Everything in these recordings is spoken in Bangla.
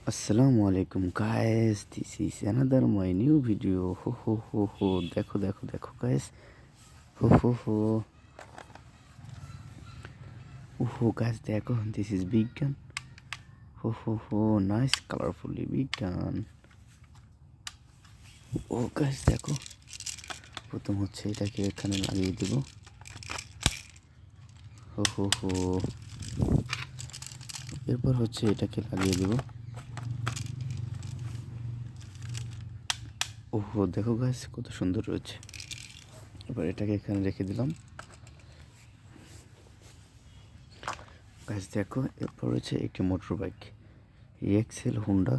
Assalamu alaikum guys, this is another my new video. Ho, দেখো guys. Ho. Guys, দেখো, this is big gun. Ho, nice colorfully big gun. Guys, দেখো, প্রথম হচ্ছে এটাকে এখানে লাগিয়ে দেব। হো এরপর হচ্ছে এটাকে লাগিয়ে দেব। দেখো গাইস, কত সুন্দর রয়েছে। এবার এটাকে এখানে রেখে দিলাম। গাইস দেখো, এরপর রয়েছে একটি motor bike, Excel Honda.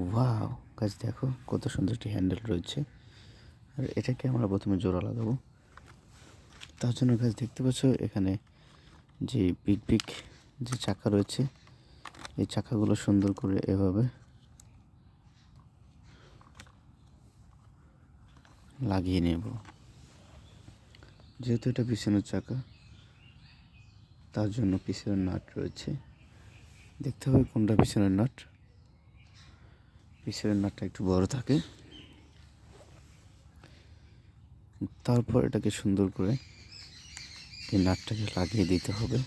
Wow guys, দেখো কত সুন্দর একটি হ্যান্ডেল রয়েছে। আর এটাকে আমরা প্রথমে জোড়া লাগাবো। তার জন্য গাইস দেখতে পাচ্ছ এখানে যে বিগ যে চাকা রয়েছে, এই চাকাগুলো সুন্দর করে এভাবে লাগিয়ে নেব। যেহেতু এটা পিছনের চাকা, তার জন্য পিছনের নাট রয়েছে। দেখতে হবে কোনটা পিছনের নাট। পিছনের নাটটা একটু বড় থাকে। তারপর এটাকে সুন্দর করে এই নাটটাকে লাগিয়ে দিতে হবে।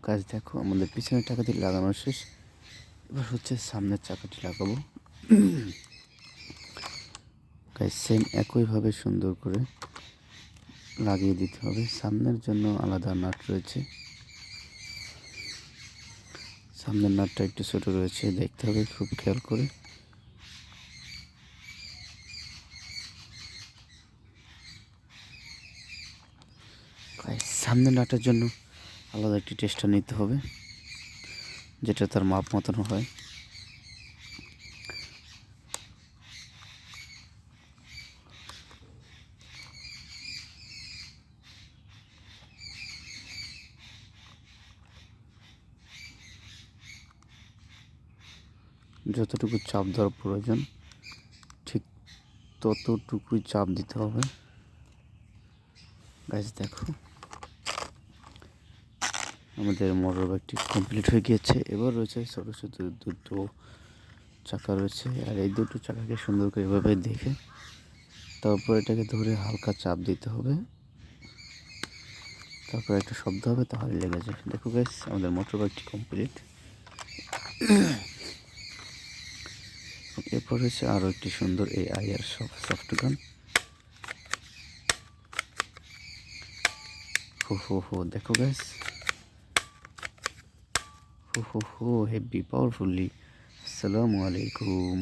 গাছ দেখো, আমাদের পিছনের চাকাটি লাগানো শেষ। এবার হচ্ছে সামনের চাকাটি লাগাবো। গাছ সেম একইভাবে সুন্দর করে লাগিয়ে দিতে হবে। সামনের জন্য আলাদা নাট রয়েছে, সামনের নাটটা একটু ছোট রয়েছে, দেখতে হবে খুব খেয়াল করে। সামনের নাটের জন্য আলাদা একটি টেস্টার নিতে হবে, যেটা তার মাপ মতন হয়। যতটুকু চাপ দেওয়ার প্রয়োজন ঠিক ততটুকুই চাপ দিতে হবে। গাইস দেখো, আমাদের মোটর বাইকটি কমপ্লিট হয়ে গিয়েছে। এবার রয়েছে ছোটো দুটো চাকা রয়েছে, আর এই দুটো চাকাকে সুন্দর করে এভাবে দেখে তারপর এটাকে ধরে হালকা চাপ দিতে হবে। তারপর একটা শব্দ হবে, তাহলে লেগে যাবে। দেখো গাইস, আমাদের মোটর বাইকটি কমপ্লিট। এরপর হচ্ছে আরও একটি সুন্দর এই আইআর সফট গান। দেখো গাইস, হেভি পাওয়ারফুলি। আসসালামু আলাইকুম।